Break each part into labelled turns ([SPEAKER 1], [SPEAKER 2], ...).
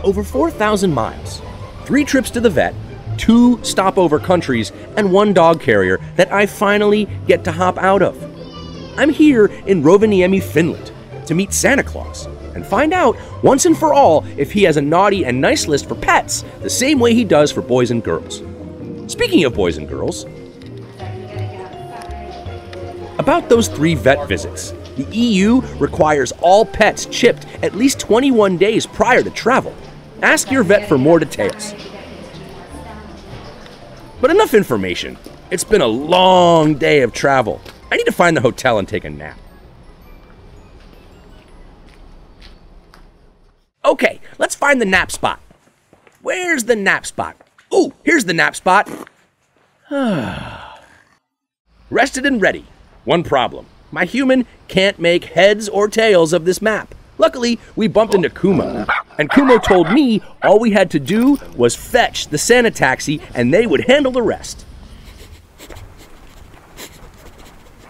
[SPEAKER 1] Over 4,000 miles, 3 trips to the vet, 2 stopover countries, and 1 dog carrier that I finally get to hop out of. I'm here in Rovaniemi, Finland, to meet Santa Claus and find out once and for all if he has a naughty and nice list for pets the same way he does for boys and girls. Speaking of boys and girls, about those 3 vet visits, the EU requires all pets chipped at least 21 days prior to travel. Ask your vet for more details. But enough information. It's been a long day of travel. I need to find the hotel and take a nap. Okay, let's find the nap spot. Where's the nap spot? Ooh, here's the nap spot. Rested and ready. One problem. My human can't make heads or tails of this map. Luckily, we bumped into Kumo, and Kumo told me all we had to do was fetch the Santa taxi and they would handle the rest.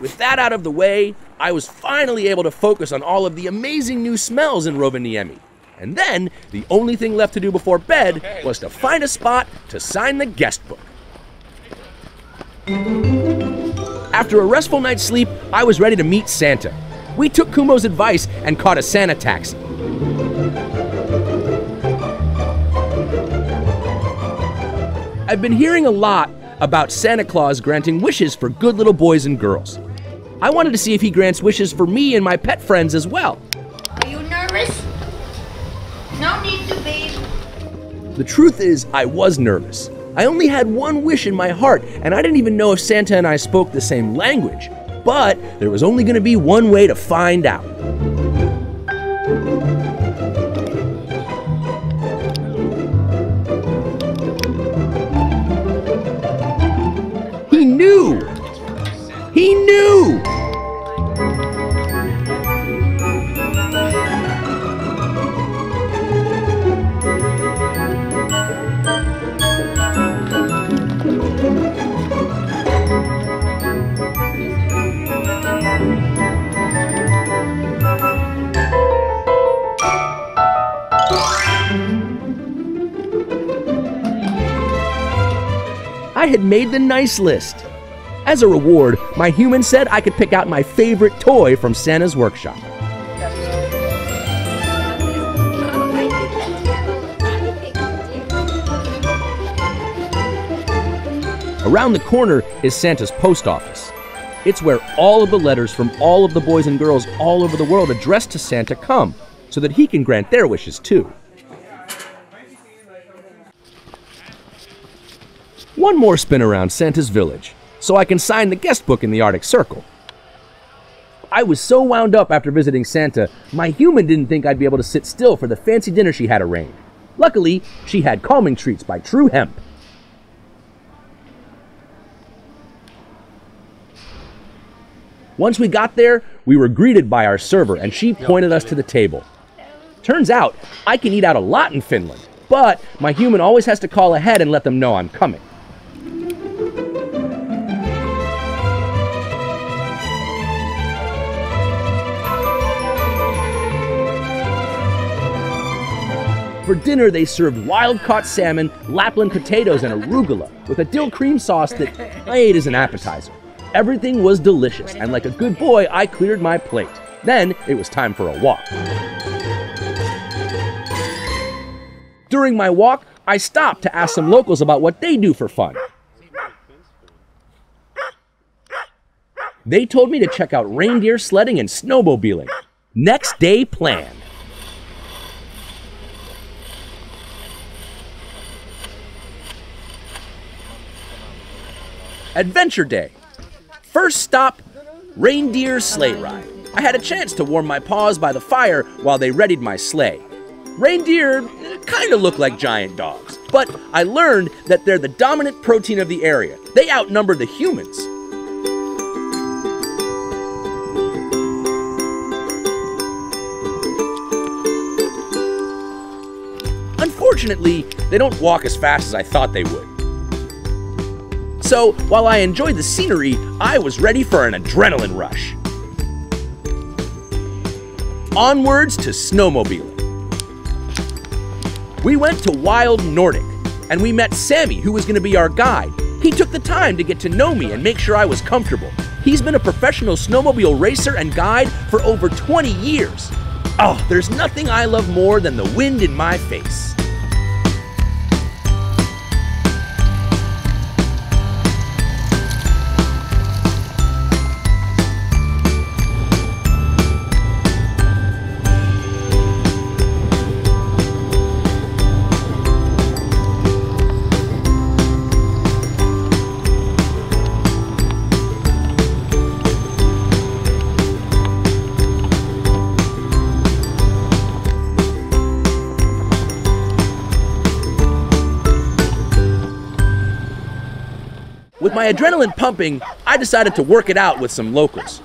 [SPEAKER 1] With that out of the way, I was finally able to focus on all of the amazing new smells in Rovaniemi. And then, the only thing left to do before bed was to find a spot to sign the guest book. After a restful night's sleep, I was ready to meet Santa. We took Kumo's advice and caught a Santa taxi. I've been hearing a lot about Santa Claus granting wishes for good little boys and girls. I wanted to see if he grants wishes for me and my pet friends as well.
[SPEAKER 2] Are you nervous? No need to be.
[SPEAKER 1] The truth is, I was nervous. I only had one wish in my heart, and I didn't even know if Santa and I spoke the same language. But there was only going to be one way to find out. He knew! He knew! I had made the nice list. As a reward, my human said I could pick out my favorite toy from Santa's workshop. Around the corner is Santa's post office. It's where all of the letters from all of the boys and girls all over the world addressed to Santa come, so that he can grant their wishes too. One more spin around Santa's village, so I can sign the guest book in the Arctic Circle. I was so wound up after visiting Santa, my human didn't think I'd be able to sit still for the fancy dinner she had arranged. Luckily, she had calming treats by True Hemp. Once we got there, we were greeted by our server, and she pointed us to the table. Turns out, I can eat out a lot in Finland, but my human always has to call ahead and let them know I'm coming. For dinner, they served wild-caught salmon, Lapland potatoes, and arugula with a dill cream sauce that I ate as an appetizer. Everything was delicious, and like a good boy, I cleared my plate. Then it was time for a walk. During my walk, I stopped to ask some locals about what they do for fun. They told me to check out reindeer sledding and snowmobiling. Next day plan. Adventure Day. First stop, reindeer sleigh ride. I had a chance to warm my paws by the fire while they readied my sleigh. Reindeer kind of look like giant dogs, but I learned that they're the dominant protein of the area. They outnumber the humans. Unfortunately, they don't walk as fast as I thought they would. So while I enjoyed the scenery, I was ready for an adrenaline rush. Onwards to snowmobiling. We went to Wild Nordic, and we met Sammy, who was going to be our guide. He took the time to get to know me and make sure I was comfortable. He's been a professional snowmobile racer and guide for over 20 years. Oh, there's nothing I love more than the wind in my face. With my adrenaline pumping, I decided to work it out with some locals.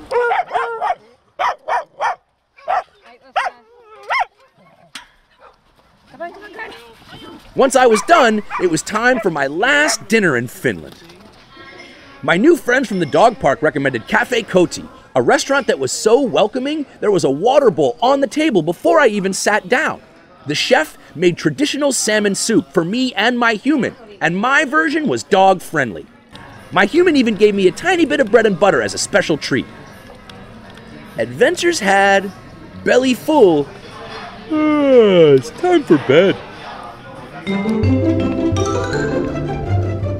[SPEAKER 1] Once I was done, it was time for my last dinner in Finland. My new friends from the dog park recommended Cafe Koti, a restaurant that was so welcoming there was a water bowl on the table before I even sat down. The chef made traditional salmon soup for me and my human, and my version was dog-friendly. My human even gave me a tiny bit of bread and butter as a special treat. Adventures had, belly full. It's time for bed.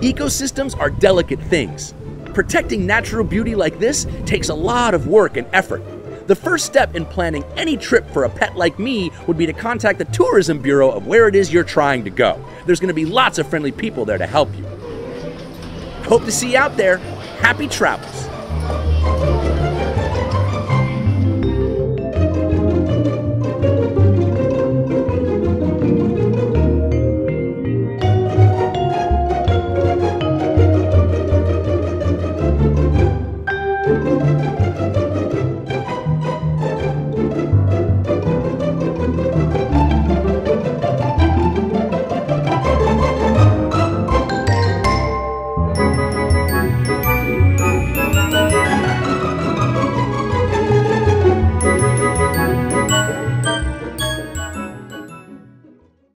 [SPEAKER 1] Ecosystems are delicate things. Protecting natural beauty like this takes a lot of work and effort. The first step in planning any trip for a pet like me would be to contact the tourism bureau of where it is you're trying to go. There's going to be lots of friendly people there to help you. Hope to see you out there. Happy travels.